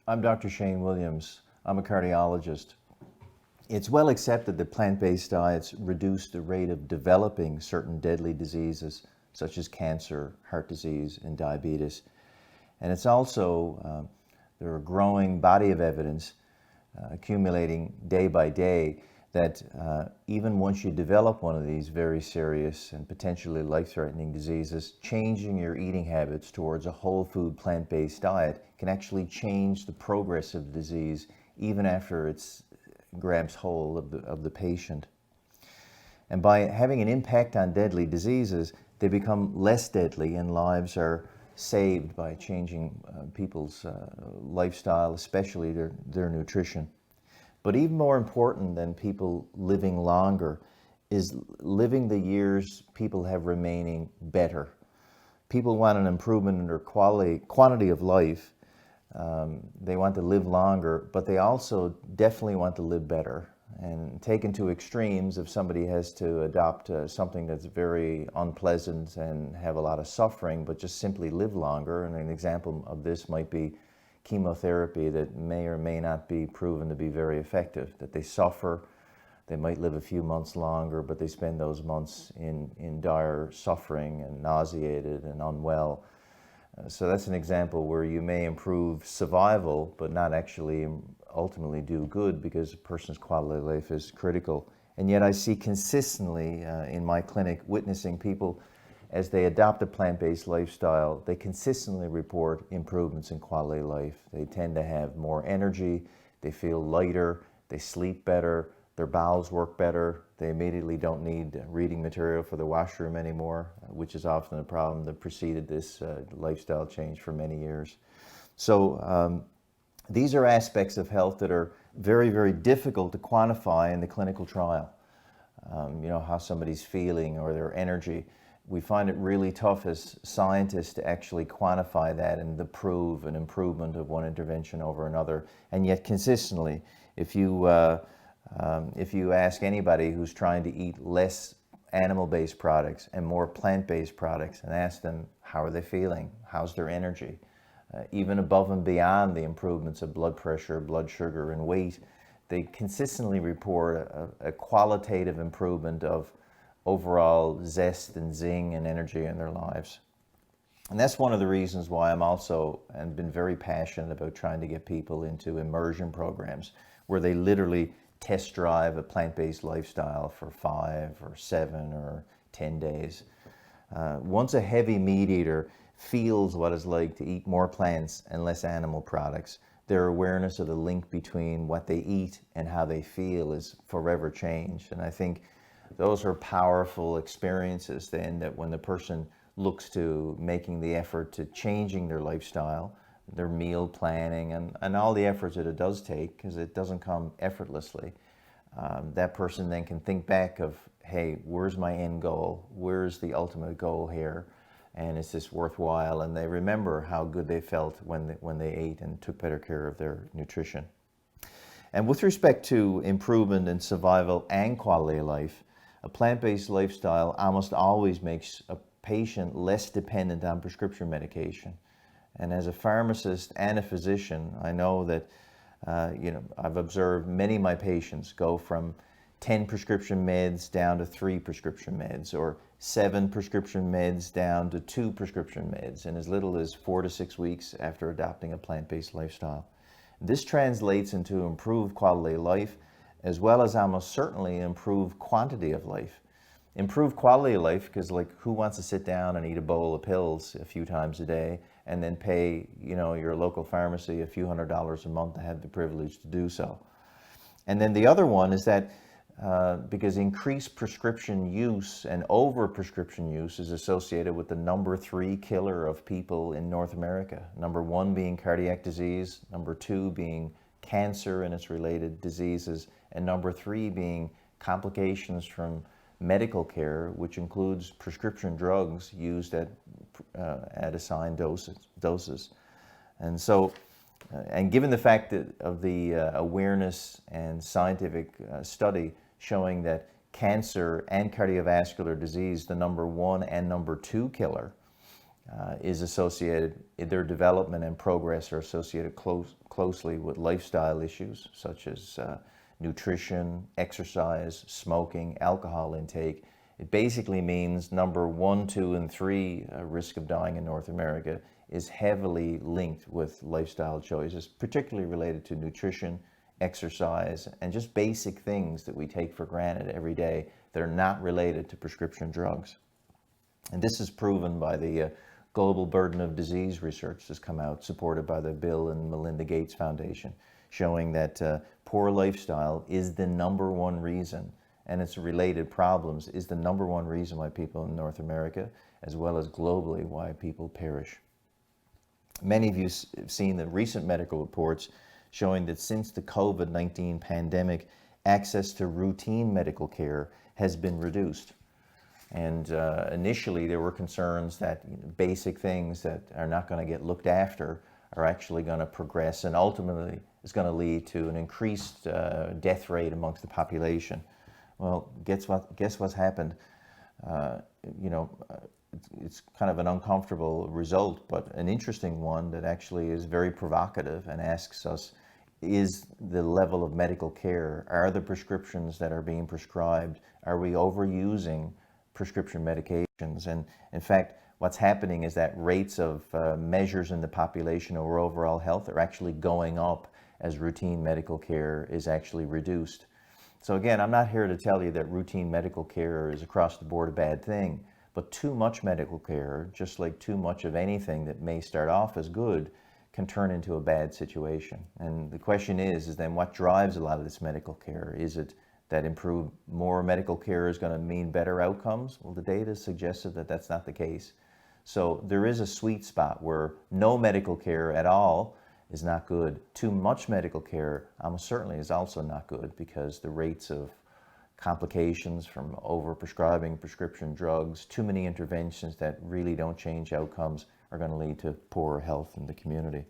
I'm Dr. Shane Williams. I'm a cardiologist. It's well accepted that plant-based diets reduce the rate of developing certain deadly diseases such as cancer, heart disease, and diabetes. And it's also, there are a growing body of evidence accumulating day by day that even once you develop one of these very serious and potentially life-threatening diseases, changing your eating habits towards a whole food plant-based diet can actually change the progress of the disease even after it's grabs hold of the patient. And by having an impact on deadly diseases, they become less deadly and lives are saved by changing people's lifestyle, especially their nutrition. But even more important than people living longer is living the years people have remaining better. People want an improvement in their quantity of life. They want to live longer, but they also definitely want to live better. And taken to extremes, if somebody has to adopt something that's very unpleasant and have a lot of suffering, but just simply live longer, and an example of this might be chemotherapy that may or may not be proven to be very effective, that they suffer, they might live a few months longer, but they spend those months in dire suffering and nauseated and unwell. So that's an example where you may improve survival, but not actually ultimately do good because a person's quality of life is critical. And yet I see consistently in my clinic witnessing people as they adopt a plant-based lifestyle, they consistently report improvements in quality of life. They tend to have more energy, they feel lighter, they sleep better, their bowels work better, they immediately don't need reading material for the washroom anymore, which is often a problem that preceded this lifestyle change for many years. So these are aspects of health that are very, very difficult to quantify in the clinical trial. You know, how somebody's feeling or their energy. We find it really tough as scientists to actually quantify that and to prove an improvement of one intervention over another. And yet consistently, if you ask anybody who's trying to eat less animal-based products and more plant-based products and ask them how are they feeling, how's their energy, even above and beyond the improvements of blood pressure, blood sugar, and weight, they consistently report a qualitative improvement of overall zest and zing and energy in their lives. And that's one of the reasons why I'm also and been very passionate about trying to get people into immersion programs where they literally test drive a plant-based lifestyle for 5 or 7 or 10 days. Once a heavy meat eater feels what it's like to eat more plants and less animal products, their awareness of the link between what they eat and how they feel is forever changed. And I think those are powerful experiences then that when the person looks to making the effort to changing their lifestyle, their meal planning, and all the efforts that it does take, because it doesn't come effortlessly, that person then can think back of, hey, where's my end goal? Where's the ultimate goal here? And is this worthwhile? And they remember how good they felt when they ate and took better care of their nutrition. And with respect to improvement in survival and quality of life, a plant-based lifestyle almost always makes a patient less dependent on prescription medication. And as a pharmacist and a physician, I know that I've observed many of my patients go from 10 prescription meds down to 3 prescription meds, or 7 prescription meds down to 2 prescription meds in as little as 4 to 6 weeks after adopting a plant-based lifestyle. This translates into improved quality of life, as well as almost certainly improved quantity of life. Improved quality of life, because like who wants to sit down and eat a bowl of pills a few times a day and then pay, your local pharmacy a few $100s a month to have the privilege to do so. And then the other one is that because increased prescription use and over prescription use is associated with the number 3 killer of people in North America. Number 1 being cardiac disease, number 2 being cancer and its related diseases, and number 3 being complications from medical care, which includes prescription drugs used at assigned doses. And so, and given the fact that of the awareness and scientific study showing that cancer and cardiovascular disease, the number 1 and number 2 killer, is associated, their development and progress are associated closely with lifestyle issues such as nutrition, exercise, smoking, alcohol intake. It basically means number 1, 2, and 3 risk of dying in North America is heavily linked with lifestyle choices, particularly related to nutrition, exercise, and just basic things that we take for granted every day that are not related to prescription drugs. And this is proven by the Global Burden of Disease research that's come out, supported by the Bill and Melinda Gates Foundation, showing that poor lifestyle is the number one reason, and its related problems is the number one reason why people in North America, as well as globally, why people perish. Many of you have seen the recent medical reports showing that since the COVID-19 pandemic, access to routine medical care has been reduced. And initially there were concerns that basic things that are not going to get looked after are actually going to progress, and ultimately is going to lead to an increased death rate amongst the population. Well, guess what's happened? It's kind of an uncomfortable result, but an interesting one that actually is very provocative and asks us, is the level of medical care, are the prescriptions that are being prescribed, are we overusing prescription medications? And in fact, what's happening is that rates of measures in the population or overall health are actually going up as routine medical care is actually reduced. So again, I'm not here to tell you that routine medical care is across the board a bad thing, but too much medical care, just like too much of anything that may start off as good, can turn into a bad situation. And the question is then what drives a lot of this medical care? Is it that more medical care is going to mean better outcomes? Well, the data suggested that that's not the case. So there is a sweet spot where no medical care at all is not good. Too much medical care almost certainly is also not good, because the rates of complications from overprescribing prescription drugs, too many interventions that really don't change outcomes, are going to lead to poorer health in the community.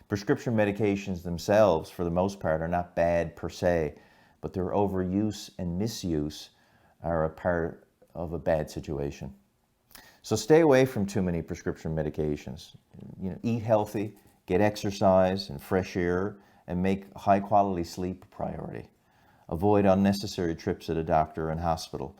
Prescription medications themselves, for the most part, are not bad per se, but their overuse and misuse are a part of a bad situation. So stay away from too many prescription medications. Eat healthy, get exercise and fresh air, and make high quality sleep a priority. Avoid unnecessary trips to the doctor and hospital.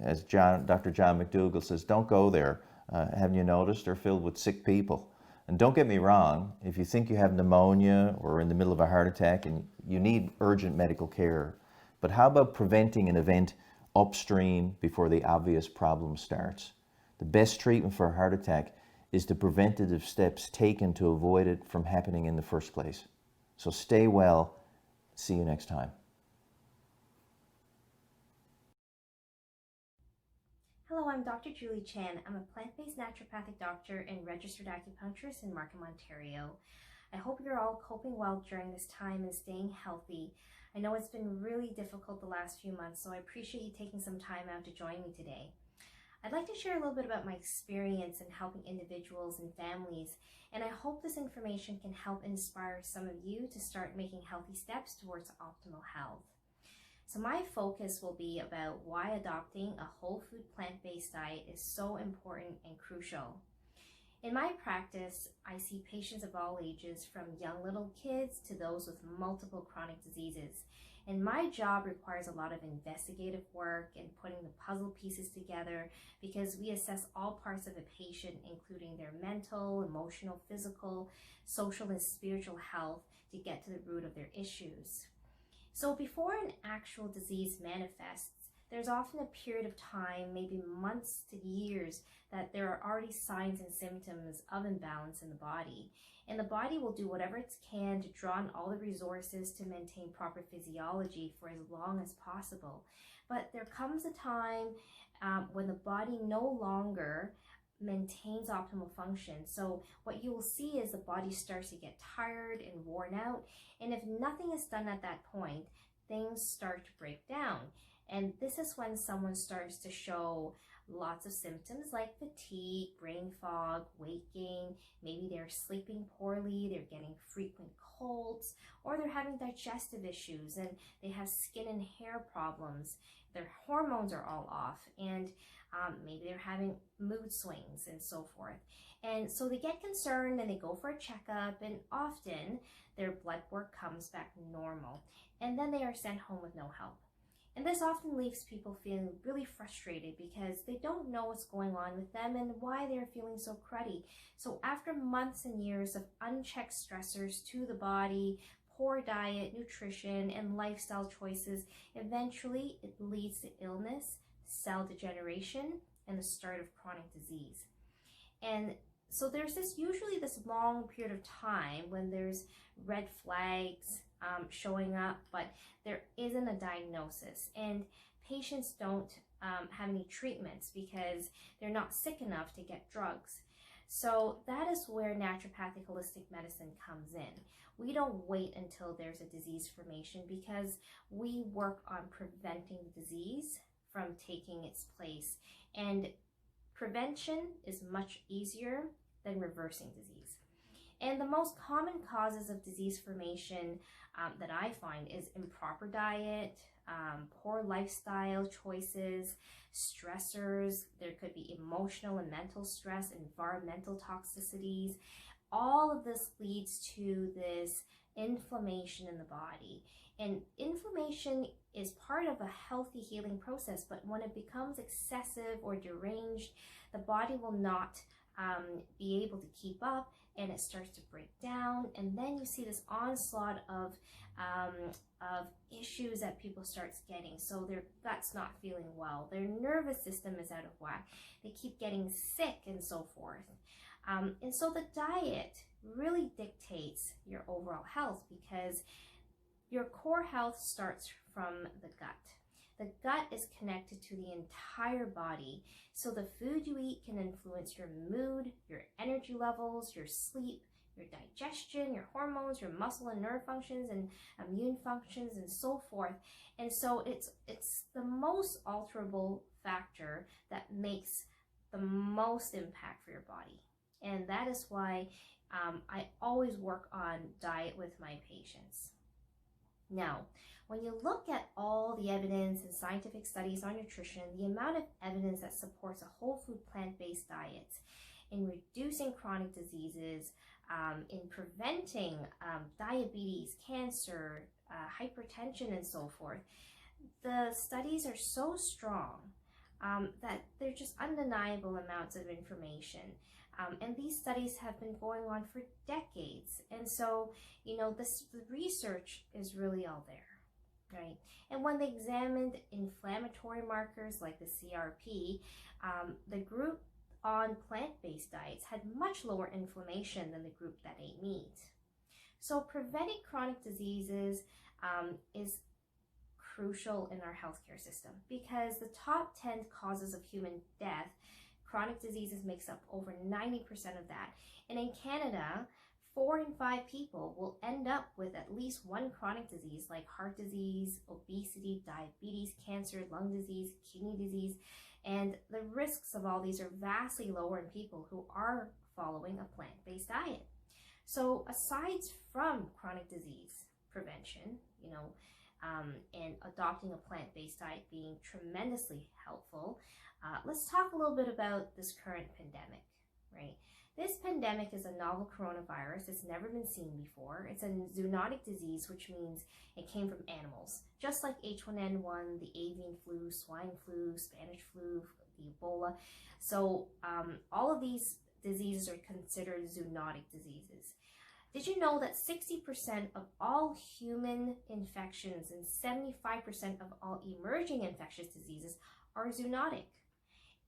As Dr. John McDougall says, don't go there. Haven't you noticed? They're filled with sick people. And don't get me wrong, if you think you have pneumonia or in the middle of a heart attack and you need urgent medical care, but how about preventing an event upstream before the obvious problem starts? The best treatment for a heart attack is the preventative steps taken to avoid it from happening in the first place. So stay well. See you next time. Hello, I'm Dr. Julie Chan. I'm a plant-based naturopathic doctor and registered acupuncturist in Markham, Ontario. I hope you're all coping well during this time and staying healthy. I know it's been really difficult the last few months, so I appreciate you taking some time out to join me today. I'd like to share a little bit about my experience in helping individuals and families, and I hope this information can help inspire some of you to start making healthy steps towards optimal health. So my focus will be about why adopting a whole food plant-based diet is so important and crucial. In my practice, I see patients of all ages, from young little kids to those with multiple chronic diseases. And my job requires a lot of investigative work and putting the puzzle pieces together, because we assess all parts of a patient, including their mental, emotional, physical, social, and spiritual health, to get to the root of their issues. So before an actual disease manifests, there's often a period of time, maybe months to years, that there are already signs and symptoms of imbalance in the body. And the body will do whatever it can to draw on all the resources to maintain proper physiology for as long as possible. But there comes a time when the body no longer maintains optimal function. So what you will see is the body starts to get tired and worn out, and if nothing is done at that point, things start to break down. And this is when someone starts to show lots of symptoms like fatigue, brain fog, weight gain. Maybe they're sleeping poorly, they're getting frequent colds, or they're having digestive issues and they have skin and hair problems. Their hormones are all off, and maybe they're having mood swings and so forth. And so they get concerned and they go for a checkup, and often their blood work comes back normal, and then they are sent home with no help. And this often leaves people feeling really frustrated because they don't know what's going on with them and why they're feeling so cruddy. So after months and years of unchecked stressors to the body, poor diet, nutrition, and lifestyle choices, eventually it leads to illness, cell degeneration, and the start of chronic disease. And so there's usually this long period of time when there's red flags showing up, but there isn't a diagnosis, and patients don't have any treatments because they're not sick enough to get drugs. So that is where naturopathic holistic medicine comes in. We don't wait until there's a disease formation because we work on preventing the disease from taking its place. And prevention is much easier than reversing disease. And the most common causes of disease formation that I find is improper diet, poor lifestyle choices, stressors. There could be emotional and mental stress, environmental toxicities. All of this leads to this inflammation in the body. And inflammation is part of a healthy healing process, but when it becomes excessive or deranged, the body will not be able to keep up, and it starts to break down, and then you see this onslaught of issues that people start getting. So their gut's not feeling well, their nervous system is out of whack, they keep getting sick, and so forth. And so the diet really dictates your overall health because your core health starts from the gut. The gut is connected to the entire body. So the food you eat can influence your mood, your energy levels, your sleep, your digestion, your hormones, your muscle and nerve functions, and immune functions, and so forth. And so it's the most alterable factor that makes the most impact for your body. And that is why I always work on diet with my patients. Now, when you look at all the evidence and scientific studies on nutrition, the amount of evidence that supports a whole food plant-based diet in reducing chronic diseases, in preventing diabetes, cancer, hypertension, and so forth, the studies are so strong that they're just undeniable amounts of information. And these studies have been going on for decades. And so, the research is really all there, right? And when they examined inflammatory markers like the CRP, the group on plant-based diets had much lower inflammation than the group that ate meat. So preventing chronic diseases is crucial in our healthcare system because the top 10 causes of human death, chronic diseases makes up over 90% of that. And in Canada, 4 in 5 people will end up with at least one chronic disease like heart disease, obesity, diabetes, cancer, lung disease, kidney disease. And the risks of all these are vastly lower in people who are following a plant-based diet. So aside from chronic disease prevention, and adopting a plant-based diet being tremendously helpful, let's talk a little bit about this current pandemic, right? This pandemic is a novel coronavirus that's never been seen before. It's a zoonotic disease, which means it came from animals, just like H1N1, the avian flu, swine flu, Spanish flu, the Ebola. So all of these diseases are considered zoonotic diseases. Did you know that 60% of all human infections and 75% of all emerging infectious diseases are zoonotic?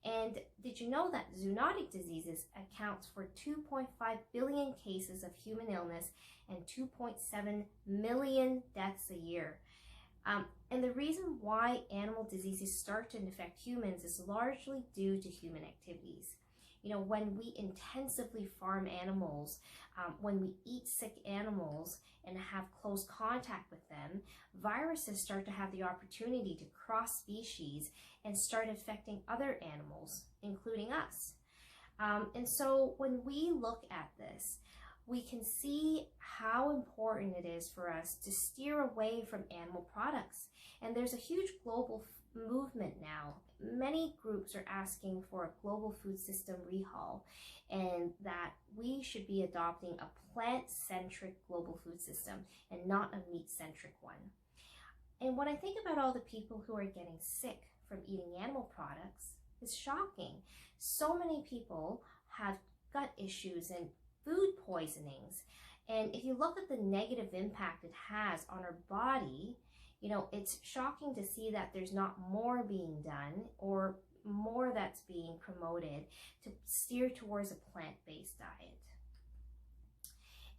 And did you know that zoonotic diseases accounts for 2.5 billion cases of human illness and 2.7 million deaths a year? And the reason why animal diseases start to infect humans is largely due to human activities. When we intensively farm animals, when we eat sick animals and have close contact with them, viruses start to have the opportunity to cross species and start infecting other animals, including us. And so when we look at this, we can see how important it is for us to steer away from animal products. And there's a huge global movement now. Many groups are asking for a global food system rehaul, and that we should be adopting a plant-centric global food system and not a meat-centric one. And when I think about all the people who are getting sick from eating animal products, it's shocking. So many people have gut issues and food poisonings. And if you look at the negative impact it has on our body, it's shocking to see that there's not more being done or more that's being promoted to steer towards a plant-based diet.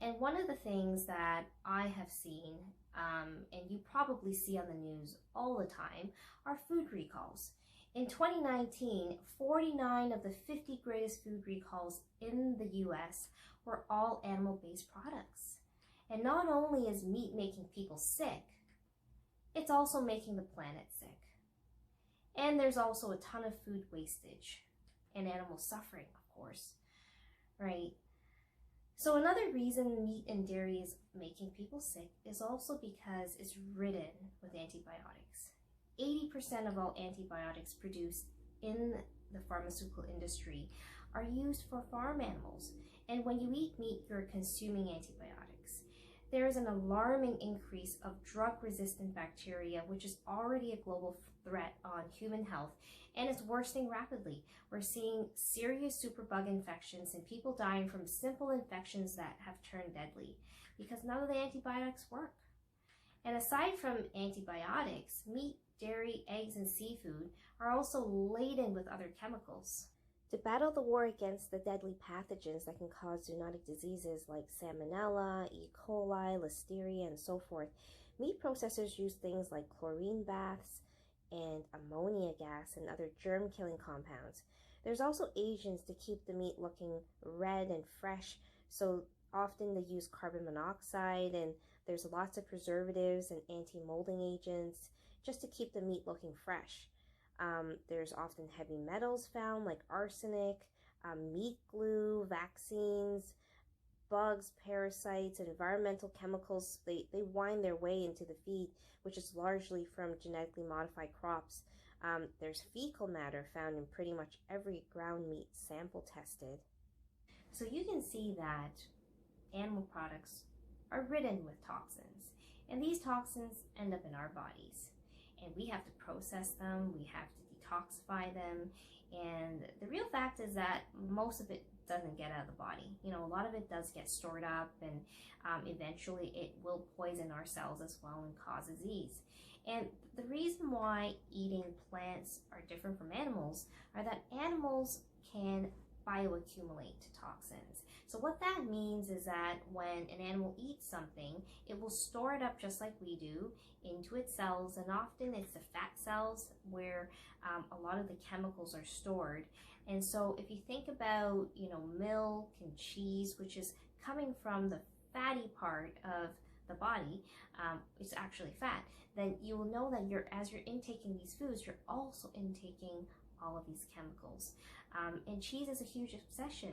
And one of the things that I have seen, and you probably see on the news all the time, are food recalls. In 2019, 49 of the 50 greatest food recalls in the US were all animal-based products. And not only is meat making people sick, it's also making the planet sick. And there's also a ton of food wastage and animal suffering, of course, right? So another reason meat and dairy is making people sick is also because it's ridden with antibiotics. 80% of all antibiotics produced in the pharmaceutical industry are used for farm animals. And when you eat meat, you're consuming antibiotics. There is an alarming increase of drug-resistant bacteria, which is already a global threat on human health, and it's worsening rapidly. We're seeing serious superbug infections and people dying from simple infections that have turned deadly because none of the antibiotics work. And aside from antibiotics, meat, dairy, eggs, and seafood are also laden with other chemicals. To battle the war against the deadly pathogens that can cause zoonotic diseases like Salmonella, E. coli, Listeria, and so forth, meat processors use things like chlorine baths and ammonia gas and other germ-killing compounds. There's also agents to keep the meat looking red and fresh, so often they use carbon monoxide, and there's lots of preservatives and anti-molding agents just to keep the meat looking fresh. There's often heavy metals found like arsenic, meat glue, vaccines, bugs, parasites, and environmental chemicals. They wind their way into the feed, which is largely from genetically modified crops. There's fecal matter found in pretty much every ground meat sample tested. So you can see that animal products are ridden with toxins, and these toxins end up in our bodies. And we have to process them, we have to detoxify them, and the real fact is that most of it doesn't get out of the body. A lot of it does get stored up, and eventually it will poison our cells as well and cause disease. And the reason why eating plants are different from animals are that animals can bioaccumulate toxins. So what that means is that when an animal eats something, it will store it up just like we do into its cells, and often it's the fat cells where a lot of the chemicals are stored. And so if you think about, milk and cheese, which is coming from the fatty part of the body, it's actually fat, then you will know that as you're intaking these foods, you're also intaking all of these chemicals. And cheese is a huge obsession,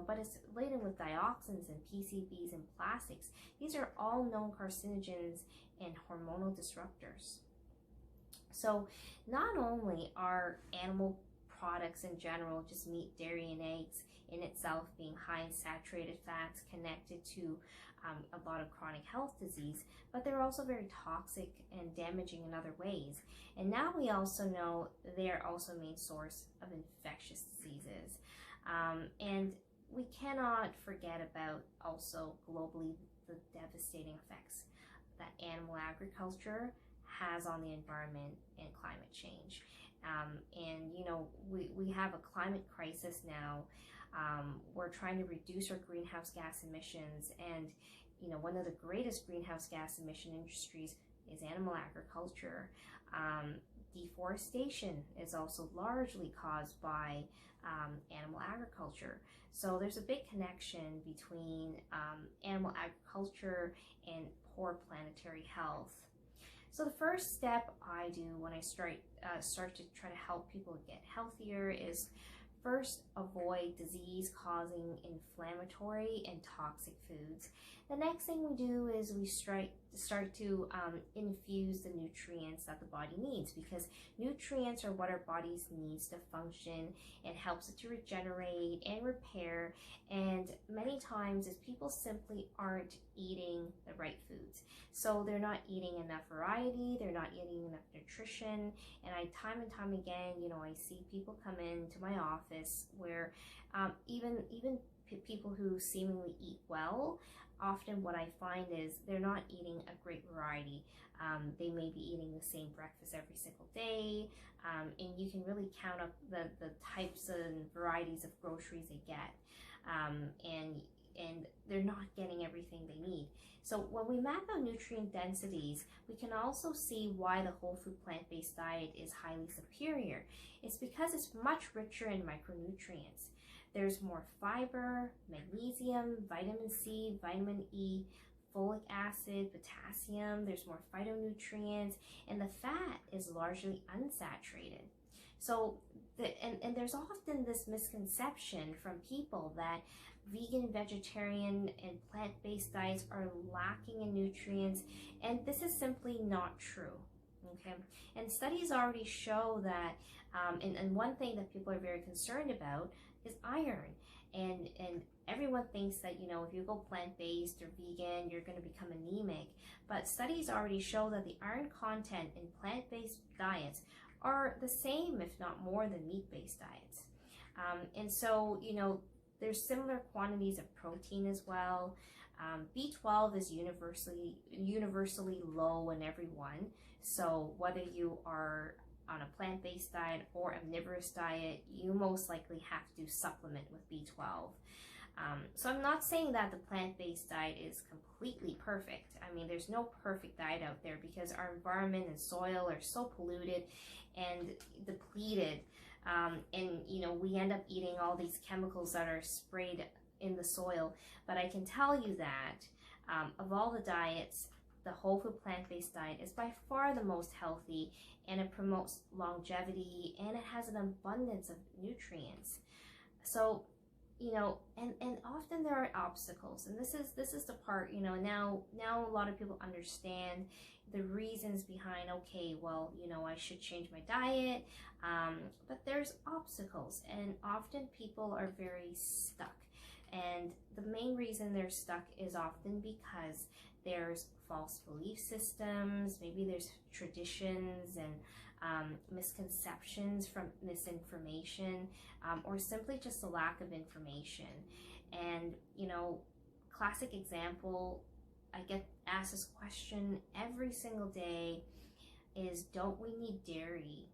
but it's laden with dioxins and PCBs and plastics. These are all known carcinogens and hormonal disruptors. So not only are animal products in general, just meat, dairy, and eggs in itself being high in saturated fats connected to a lot of chronic health disease, but they're also very toxic and damaging in other ways. And now we also know they're also a main source of infectious diseases. And we cannot forget about also globally the devastating effects that animal agriculture has on the environment and climate change. We have a climate crisis now. We're trying to reduce our greenhouse gas emissions, and one of the greatest greenhouse gas emission industries is animal agriculture. Deforestation is also largely caused by animal agriculture. So there's a big connection between animal agriculture and poor planetary health. So the first step I do when I start to try to help people get healthier is first avoid disease-causing inflammatory and toxic foods. The next thing we do is we start to infuse the nutrients that the body needs, because nutrients are what our bodies needs to function and helps it to regenerate and repair. And many times is people simply aren't eating the right foods. So they're not eating enough variety, they're not eating enough nutrition. And time and time again, I see people come into my office where even people who seemingly eat well, often what I find is they're not eating a great variety. They may be eating the same breakfast every single day, and you can really count up the types and varieties of groceries they get, and they're not getting everything they need. So when we map out nutrient densities, we can also see why the whole food plant-based diet is highly superior. It's because it's much richer in micronutrients. There's more fiber, magnesium, vitamin C, vitamin E, folic acid, potassium. There's more phytonutrients, and the fat is largely unsaturated. So, and there's often this misconception from people that vegan, vegetarian, and plant-based diets are lacking in nutrients, and this is simply not true. Okay, and studies already show that, and one thing that people are very concerned about is iron, and everyone thinks that if you go plant-based or vegan you're going to become anemic, but studies already show that the iron content in plant-based diets are the same, if not more, than meat-based diets. And so there's similar quantities of protein as well. B12 is universally low in everyone, so whether you are on a plant-based diet or omnivorous diet, you most likely have to supplement with B12. So I'm not saying that the plant-based diet is completely perfect. I mean, there's no perfect diet out there because our environment and soil are so polluted and depleted, and we end up eating all these chemicals that are sprayed in the soil. But I can tell you that of all the diets, the whole food plant-based diet is by far the most healthy, and it promotes longevity, and it has an abundance of nutrients. So, and often there are obstacles, and this is the part, now a lot of people understand the reasons behind, okay, well, I should change my diet, but there's obstacles, and often people are very stuck. And the main reason they're stuck is often because there's false belief systems, maybe there's traditions and misconceptions from misinformation, or simply just a lack of information. And classic example, I get asked this question every single day, is don't we need dairy?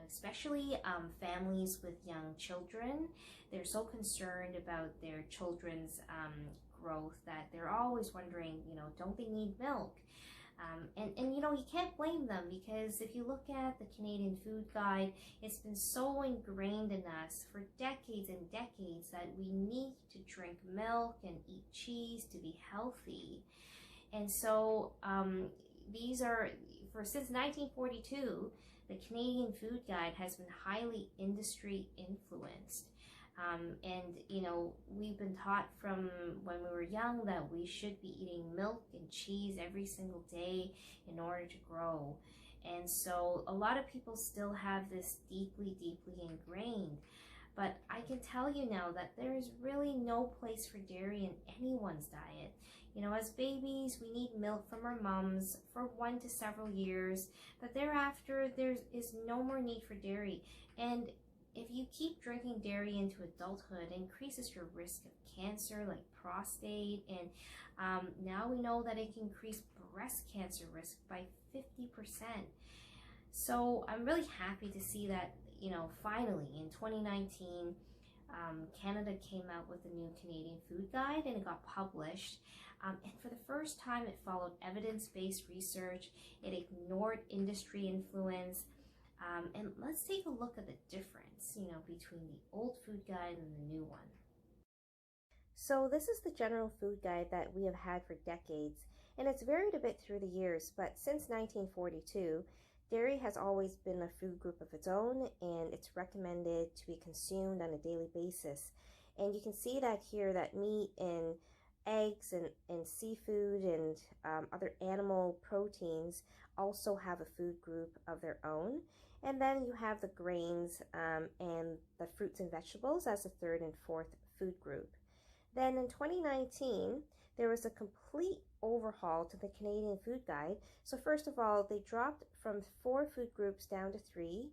Especially families with young children, they're so concerned about their children's growth that they're always wondering, don't they need milk? And you can't blame them, because if you look at the Canadian Food Guide, it's been so ingrained in us for decades and decades that we need to drink milk and eat cheese to be healthy. And so since 1942, the Canadian Food Guide has been highly industry influenced. And we've been taught from when we were young that we should be eating milk and cheese every single day in order to grow. And so a lot of people still have this deeply, deeply ingrained. But I can tell you now that there is really no place for dairy in anyone's diet. As babies, we need milk from our moms for 1 to several years, but thereafter there is no more need for dairy. And if you keep drinking dairy into adulthood, it increases your risk of cancer like prostate, and now we know that it can increase breast cancer risk by 50%. So I'm really happy to see that, finally in 2019, Canada came out with a new Canadian Food Guide, and it got published. And for the first time, it followed evidence-based research. It ignored industry influence. And let's take a look at the difference, between the old food guide and the new one. So this is the general food guide that we have had for decades, and it's varied a bit through the years, but since 1942, dairy has always been a food group of its own, and it's recommended to be consumed on a daily basis. And you can see that here, that meat and eggs and seafood and other animal proteins also have a food group of their own. And then you have the grains and the fruits and vegetables as the third and fourth food group. Then in 2019, there was a complete overhaul to the Canadian Food Guide. So first of all, they dropped from 4 food groups down to 3,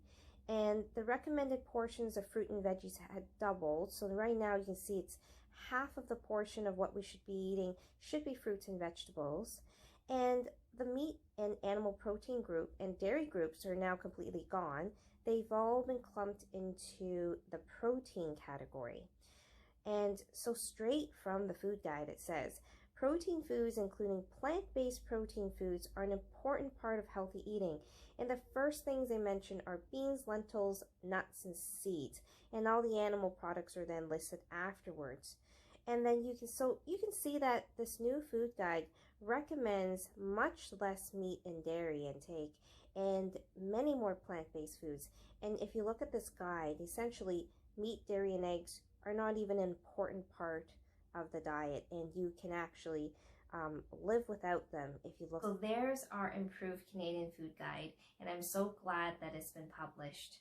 and the recommended portions of fruit and veggies had doubled. So right now you can see it's half of the portion of what we should be eating should be fruits and vegetables. And the meat and animal protein group and dairy groups are now completely gone. They've all been clumped into the protein category. And so straight from the food guide, it says, protein foods, including plant-based protein foods, are an important part of healthy eating. And the first things they mention are beans, lentils, nuts, and seeds. And all the animal products are then listed afterwards. And then you can see that this new food guide recommends much less meat and dairy intake and many more plant-based foods. And if you look at this guide, essentially meat, dairy, and eggs are not even an important part of the diet, and you can actually live without them if you look. So there's our improved Canadian food guide, and I'm so glad that it's been published.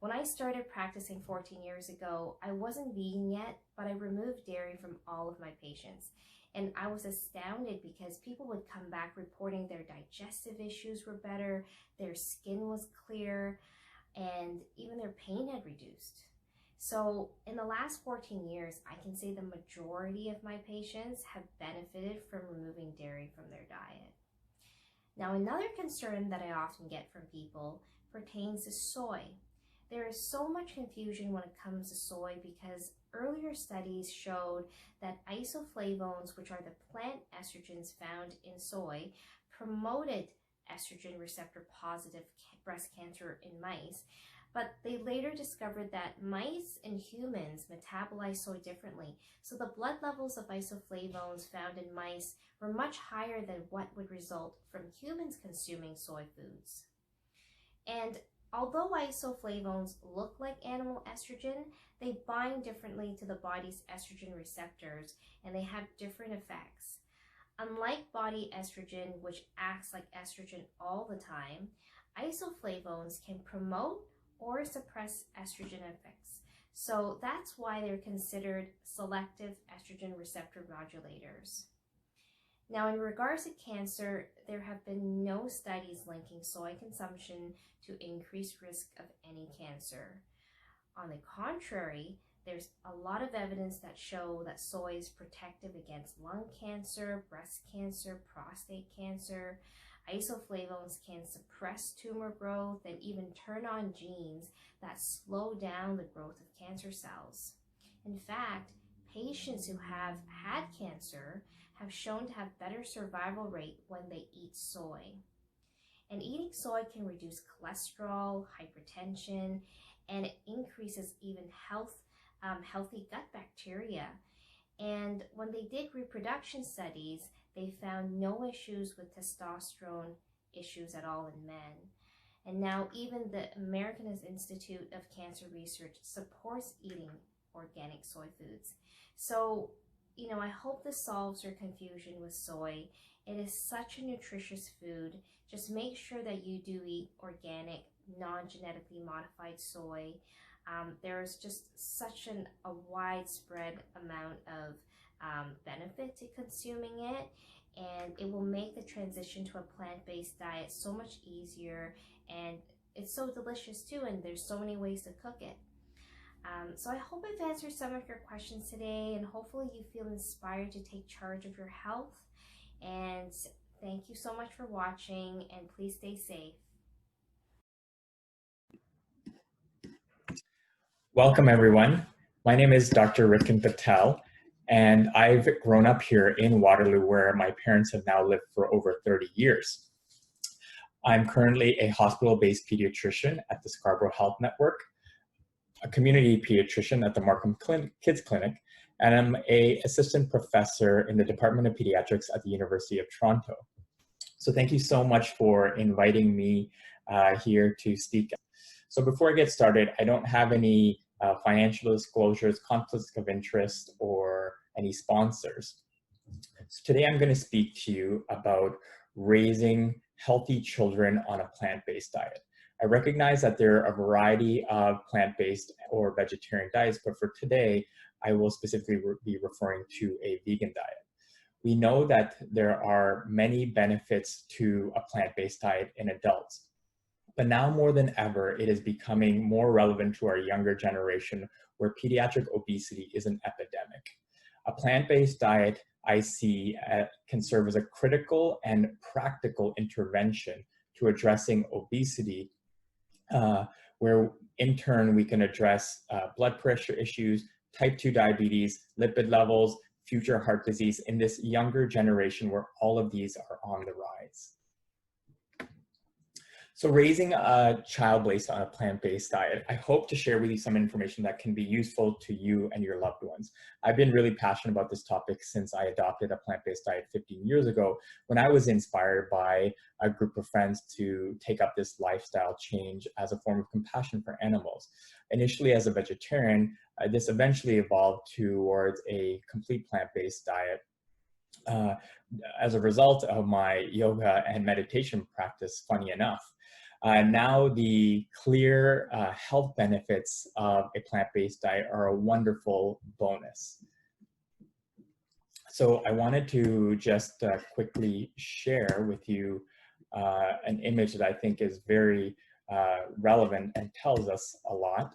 When I started practicing 14 years ago, I wasn't vegan yet, but I removed dairy from all of my patients. And I was astounded because people would come back reporting their digestive issues were better, their skin was clear, and even their pain had reduced. So in the last 14 years, I can say the majority of my patients have benefited from removing dairy from their diet. Now, another concern that I often get from people pertains to soy. There is so much confusion when it comes to soy because earlier studies showed that isoflavones, which are the plant estrogens found in soy, promoted estrogen receptor positive breast cancer in mice. But they later discovered that mice and humans metabolize soy differently. So the blood levels of isoflavones found in mice were much higher than what would result from humans consuming soy foods. And although isoflavones look like animal estrogen, they bind differently to the body's estrogen receptors, and they have different effects. Unlike body estrogen, which acts like estrogen all the time, isoflavones can promote or suppress estrogen effects. So that's why they're considered selective estrogen receptor modulators. Now, in regards to cancer, there have been no studies linking soy consumption to increased risk of any cancer. On the contrary, there's a lot of evidence that show that soy is protective against lung cancer, breast cancer, prostate cancer. Isoflavones can suppress tumor growth and even turn on genes that slow down the growth of cancer cells. In fact, patients who have had cancer have shown to have better survival rate when they eat soy. And eating soy can reduce cholesterol, hypertension, and it increases even healthy gut bacteria. And when they did reproduction studies, they found no issues with testosterone issues at all in men. And now even the American Institute of Cancer Research supports eating organic soy foods. So, I hope this solves your confusion with soy. It is such a nutritious food. Just make sure that you do eat organic, non-genetically modified soy. There's just such a widespread amount of benefit to consuming it, and it will make the transition to a plant-based diet so much easier, and it's so delicious too, and there's so many ways to cook it. So I hope I've answered some of your questions today, and hopefully you feel inspired to take charge of your health. And thank you so much for watching, and please stay safe. Welcome, everyone. My name is Dr. Rikin Patel, and I've grown up here in Waterloo, where my parents have now lived for over 30 years. I'm currently a hospital-based pediatrician at the Scarborough Health Network, a community pediatrician at the Markham Kids Clinic, and I'm an assistant professor in the Department of Pediatrics at the University of Toronto. So thank you so much for inviting me here to speak. So before I get started, I don't have any financial disclosures, conflicts of interest, or any sponsors. So today I'm going to speak to you about raising healthy children on a plant-based diet. I recognize that there are a variety of plant-based or vegetarian diets, but for today, I will specifically be referring to a vegan diet. We know that there are many benefits to a plant-based diet in adults, but now more than ever, it is becoming more relevant to our younger generation where pediatric obesity is an epidemic. A plant-based diet, I see, can serve as a critical and practical intervention to addressing obesity, where in turn we can address blood pressure issues, type 2 diabetes, lipid levels, future heart disease in this younger generation where all of these are on the rise. So raising a child based on a plant-based diet, I hope to share with you some information that can be useful to you and your loved ones. I've been really passionate about this topic since I adopted a plant-based diet 15 years ago when I was inspired by a group of friends to take up this lifestyle change as a form of compassion for animals. Initially as a vegetarian, this eventually evolved towards a complete plant-based diet as a result of my yoga and meditation practice, funny enough. Now the clear health benefits of a plant-based diet are a wonderful bonus. So I wanted to just quickly share with you an image that I think is very relevant and tells us a lot.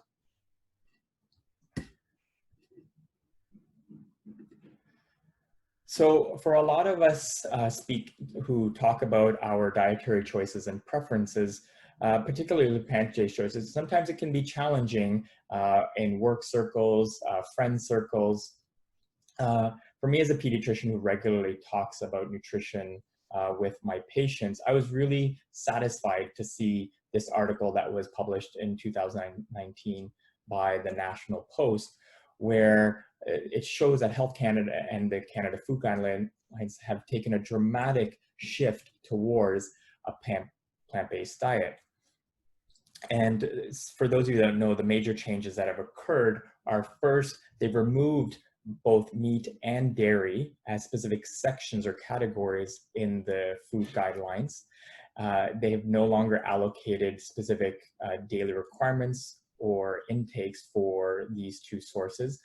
So for a lot of us who talk about our dietary choices and preferences, particularly plant-based choices, sometimes it can be challenging in work circles, friend circles. For me as a pediatrician who regularly talks about nutrition with my patients, I was really satisfied to see this article that was published in 2019 by the National Post, where it shows that Health Canada and the Canada Food Guidelines have taken a dramatic shift towards a plant-based diet. And for those of you that know, the major changes that have occurred are, first, they've removed both meat and dairy as specific sections or categories in the food guidelines. They have no longer allocated specific daily requirements or intakes for these two sources.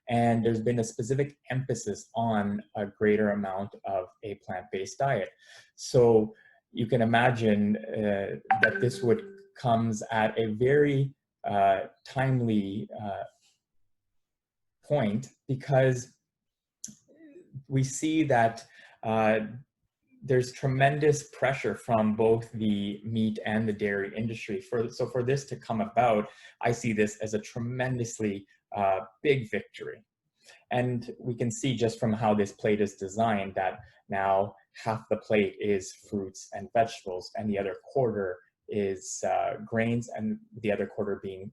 And there's been a specific emphasis on a greater amount of a plant-based diet. So you can imagine that this comes at a very timely point, because we see that there's tremendous pressure from both the meat and the dairy industry. So for this to come about, I see this as a tremendously big victory. And we can see just from how this plate is designed that now half the plate is fruits and vegetables, and the other quarter is grains, and the other quarter being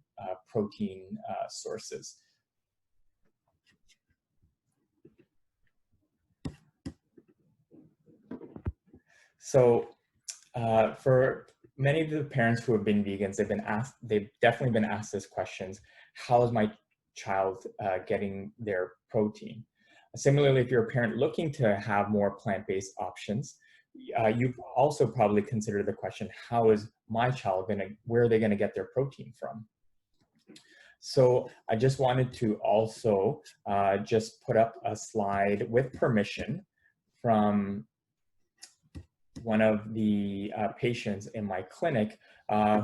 protein sources. So for many of the parents who have been vegans, they've definitely been asked this question: how is my child getting their protein? Similarly, if you're a parent looking to have more plant-based options, you've also probably considered the question, how is my child where are they gonna get their protein from? So I just wanted to also just put up a slide with permission from one of the patients in my clinic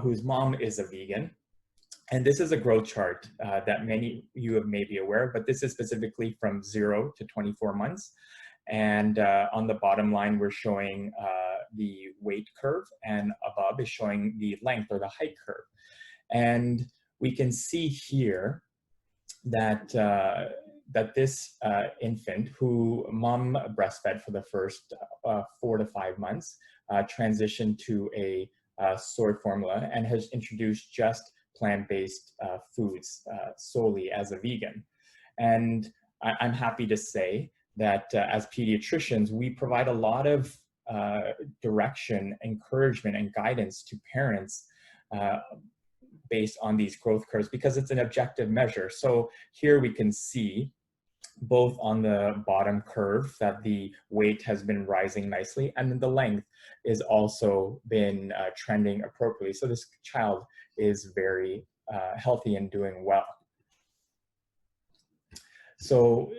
whose mom is a vegan. And this is a growth chart that many of you may be aware of, but this is specifically from 0 to 24 months. And on the bottom line, we're showing the weight curve, and above is showing the length or the height curve. And we can see here that that this infant, who mom breastfed for the first 4 to 5 months, transitioned to a soy formula and has introduced just plant-based foods solely as a vegan. And I'm happy to say that as pediatricians, we provide a lot of direction, encouragement, and guidance to parents based on these growth curves, because it's an objective measure. So here we can see both on the bottom curve that the weight has been rising nicely, and then the length is also been trending appropriately. So this child is very healthy and doing well. So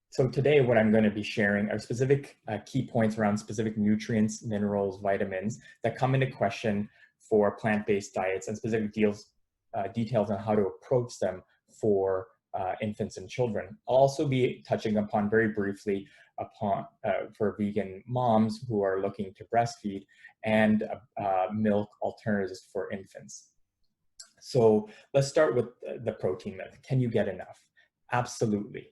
so today what I'm going to be sharing are specific key points around specific nutrients, minerals, vitamins that come into question for plant-based diets, and specific details on how to approach them for infants and children. I'll also be touching upon very briefly for vegan moms who are looking to breastfeed, and milk alternatives for infants. So let's start with the protein myth. Can you get enough? Absolutely.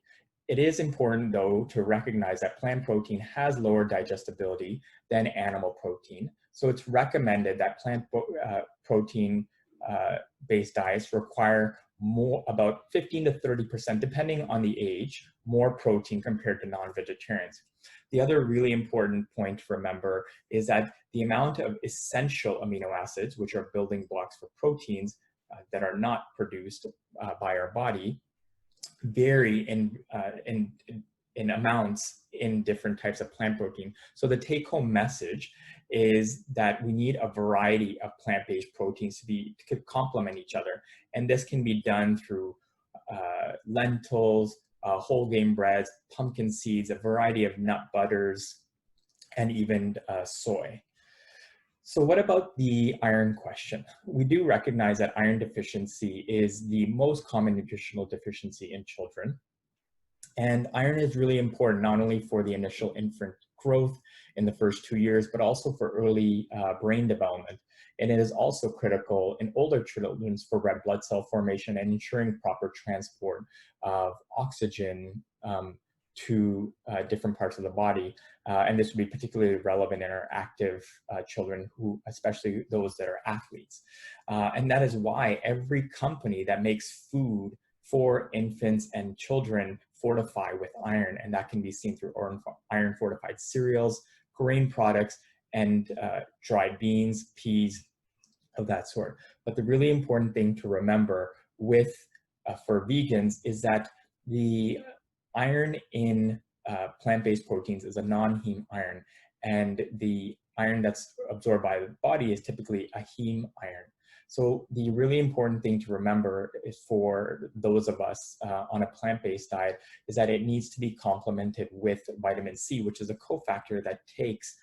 It is important, though, to recognize that plant protein has lower digestibility than animal protein. So it's recommended that plant protein based diets require about 15 to 30%, depending on the age, more protein compared to non-vegetarians. The other really important point to remember is that the amount of essential amino acids, which are building blocks for proteins that are not produced by our body, vary in amounts in different types of plant protein. So the take-home message is that we need a variety of plant-based proteins to complement each other. And this can be done through lentils, whole grain breads, pumpkin seeds, a variety of nut butters, and even soy. So what about the iron question? We do recognize that iron deficiency is the most common nutritional deficiency in children. And iron is really important, not only for the initial infant growth in the first 2 years, but also for early brain development. And it is also critical in older children for red blood cell formation and ensuring proper transport of oxygen to different parts of the body. And this would be particularly relevant in our active children, especially those that are athletes. And that is why every company that makes food for infants and children fortify with iron, and that can be seen through iron fortified cereals, grain products, and dried beans, peas, of that sort. But the really important thing to remember for vegans is that the iron in plant-based proteins is a non-heme iron, and the iron that's absorbed by the body is typically a heme iron. So the really important thing to remember is for those of us on a plant-based diet is that it needs to be complemented with vitamin C, which is a cofactor that takes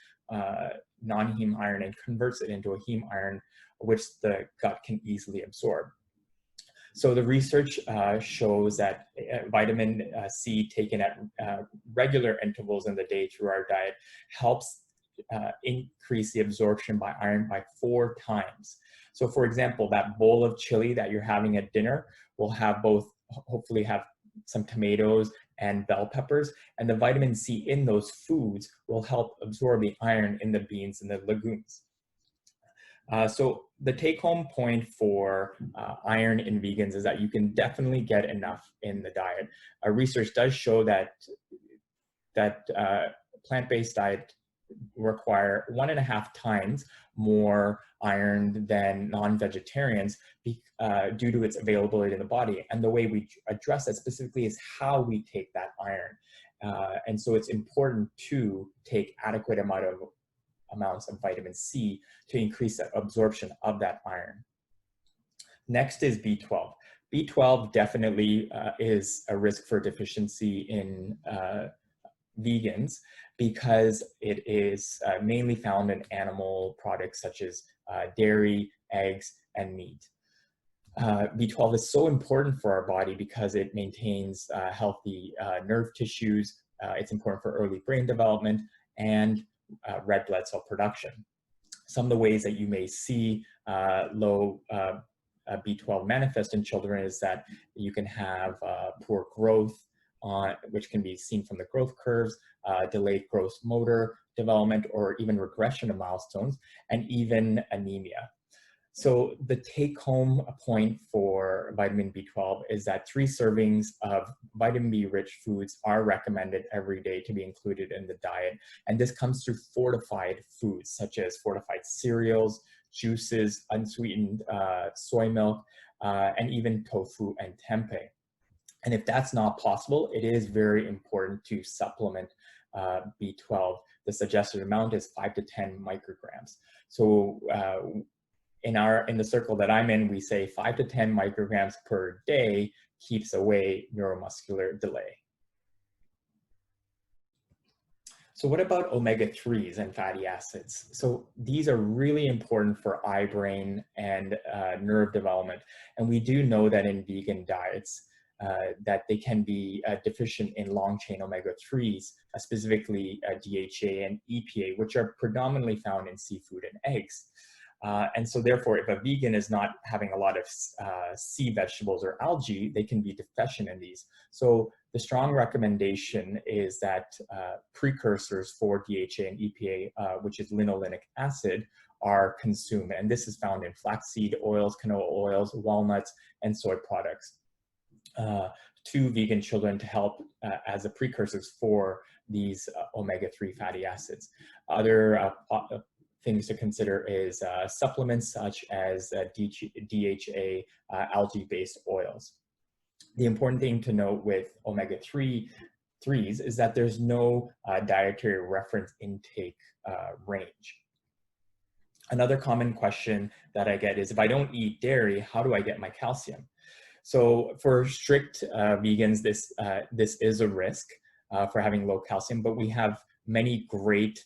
non-heme iron and converts it into a heme iron, which the gut can easily absorb. So the research shows that vitamin C taken at regular intervals in the day through our diet helps increase the absorption by iron by 4 times. So for example, that bowl of chili that you're having at dinner will have hopefully have some tomatoes and bell peppers, and the vitamin C in those foods will help absorb the iron in the beans and the legumes. So the take-home point for iron in vegans is that you can definitely get enough in the diet. Research does show that plant-based diet require 1.5 times more iron than non-vegetarians due to its availability in the body. And the way we address that specifically is how we take that iron. And so it's important to take adequate amounts of vitamin C to increase the absorption of that iron. Next is B12. B12 definitely is a risk for deficiency in vegans because it is mainly found in animal products such as dairy, eggs, and meat. B12 is so important for our body because it maintains healthy nerve tissues. It's important for early brain development and red blood cell production. Some of the ways that you may see low B12 manifest in children is that you can have poor growth, which can be seen from the growth curves, delayed gross motor development, or even regression of milestones, and even anemia. So the take-home point for vitamin B12 is that 3 servings of vitamin B-rich foods are recommended every day to be included in the diet. And this comes through fortified foods, such as fortified cereals, juices, unsweetened soy milk, and even tofu and tempeh. And if that's not possible, it is very important to supplement B12. The suggested amount is 5 to 10 micrograms. So in the circle that I'm in, we say 5 to 10 micrograms per day keeps away neuromuscular delay. So what about omega-3s and fatty acids? So these are really important for eye, brain, and nerve development. And we do know that in vegan diets, that they can be deficient in long-chain omega-3s, specifically DHA and EPA, which are predominantly found in seafood and eggs. And so therefore, if a vegan is not having a lot of sea vegetables or algae, they can be deficient in these. So the strong recommendation is that precursors for DHA and EPA, which is linolenic acid, are consumed. And this is found in flaxseed oils, canola oils, walnuts, and soy products to vegan children to help as the precursors for these omega-3 fatty acids. Other things to consider is supplements such as DHA algae-based oils. The important thing to note with omega-3s is that there's no dietary reference intake range. Another common question that I get is, if I don't eat dairy, how do I get my calcium? So for strict vegans, this is a risk for having low calcium, but we have many great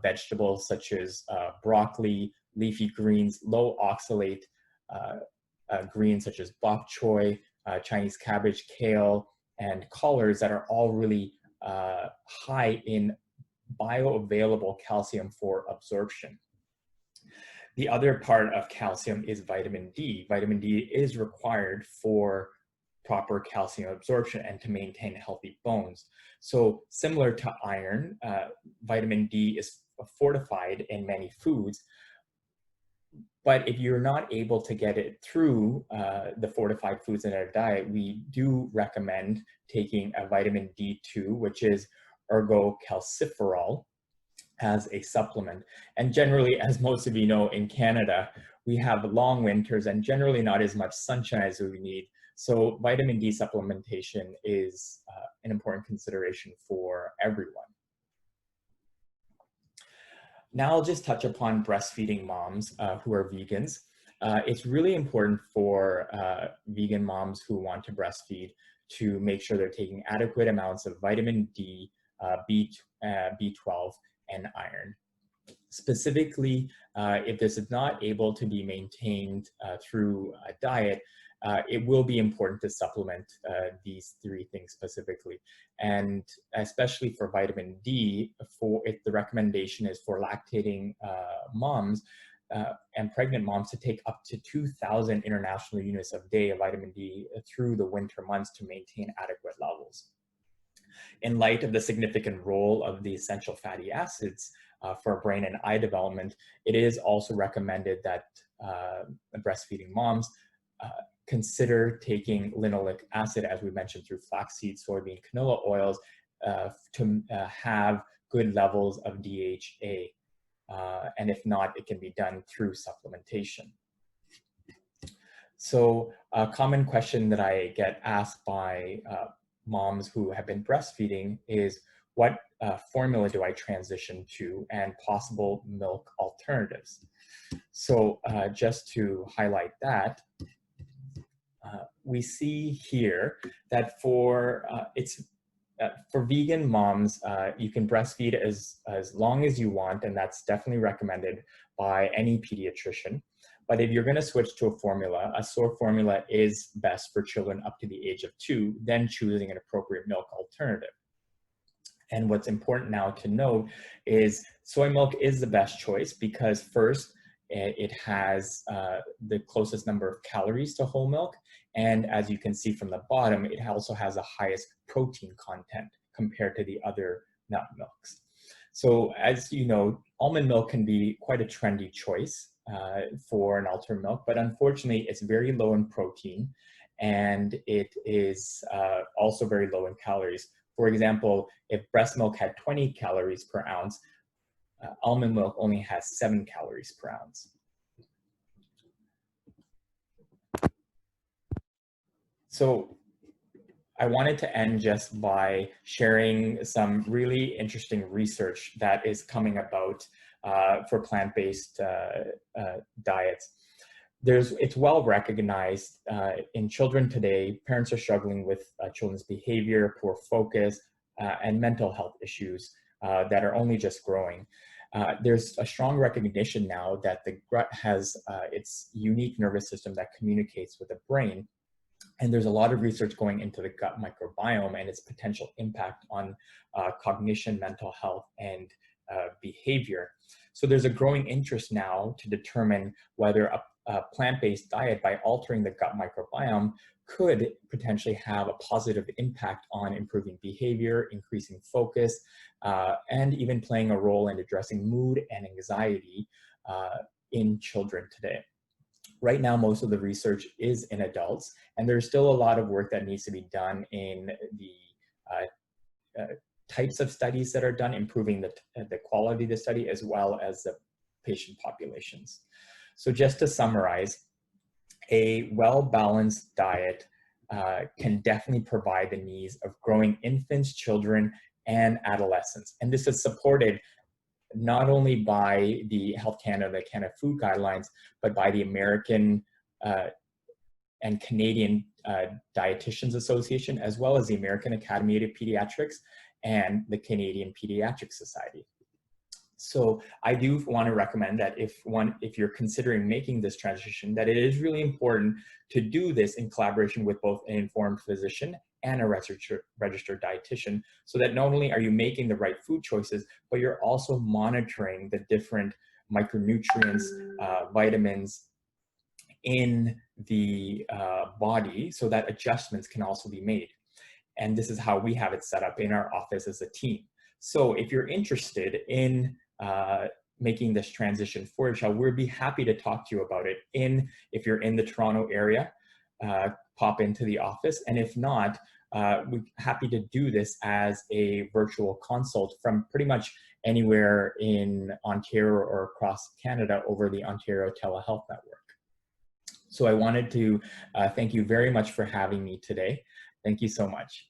vegetables such as broccoli, leafy greens, low oxalate greens such as bok choy, Chinese cabbage, kale, and collards that are all really high in bioavailable calcium for absorption. The other part of calcium is vitamin D. Vitamin D is required for proper calcium absorption and to maintain healthy bones. So similar to iron, vitamin D is fortified in many foods, but if you're not able to get it through the fortified foods in our diet, we do recommend taking a vitamin D2, which is ergocalciferol, as a supplement. And generally, as most of you know, in Canada, we have long winters and generally not as much sunshine as we need. So vitamin D supplementation is an important consideration for everyone. Now I'll just touch upon breastfeeding moms who are vegans. It's really important for vegan moms who want to breastfeed to make sure they're taking adequate amounts of vitamin D, B12, and iron. Specifically, if this is not able to be maintained through a diet, it will be important to supplement these 3 things specifically. And especially for vitamin D, the recommendation is for lactating moms and pregnant moms to take up to 2,000 international units a day of vitamin D through the winter months to maintain adequate levels. In light of the significant role of the essential fatty acids for brain and eye development, it is also recommended that breastfeeding moms consider taking linoleic acid, as we mentioned, through flaxseed, soybean, canola oils to have good levels of DHA. And if not, it can be done through supplementation. So a common question that I get asked by moms who have been breastfeeding is, what formula do I transition to, and possible milk alternatives? So just to highlight that, we see here that for vegan moms, you can breastfeed as long as you want, and that's definitely recommended by any pediatrician. But if you're going to switch to a formula, a soy formula is best for children up to the age of 2, then choosing an appropriate milk alternative. And what's important now to note is soy milk is the best choice because first, It has the closest number of calories to whole milk. And as you can see from the bottom, it also has the highest protein content compared to the other nut milks. So as you know, almond milk can be quite a trendy choice for an altered milk, but unfortunately it's very low in protein, and it is also very low in calories. For example, if breast milk had 20 calories per ounce, almond milk only has 7 calories per ounce. So I wanted to end just by sharing some really interesting research that is coming about for plant-based diets. It's well recognized in children today. Parents are struggling with children's behavior, poor focus, and mental health issues that are only just growing. There's a strong recognition now that the gut has its unique nervous system that communicates with the brain. And there's a lot of research going into the gut microbiome and its potential impact on cognition, mental health, and behavior. So there's a growing interest now to determine whether a plant-based diet, by altering the gut microbiome, could potentially have a positive impact on improving behavior, increasing focus, and even playing a role in addressing mood and anxiety in children today. Right now, most of the research is in adults, and there's still a lot of work that needs to be done in the types of studies that are done, improving the quality of the study as well as the patient populations. So just to summarize, a well-balanced diet can definitely provide the needs of growing infants, children, and adolescents. And this is supported not only by the Health Canada, the Canada Food Guidelines, but by the American and Canadian Dietitians Association, as well as the American Academy of Pediatrics and the Canadian Pediatric Society. So I do want to recommend that if you're considering making this transition, that it is really important to do this in collaboration with both an informed physician and a registered dietitian, so that not only are you making the right food choices, but you're also monitoring the different micronutrients, vitamins in the body, so that adjustments can also be made. And this is how we have it set up in our office as a team. So if you're interested in making this transition for your child, we'd be happy to talk to you about it. If you're in the Toronto area, pop into the office. And if not, we're happy to do this as a virtual consult from pretty much anywhere in Ontario or across Canada over the Ontario Telehealth Network. So I wanted to thank you very much for having me today. Thank you so much.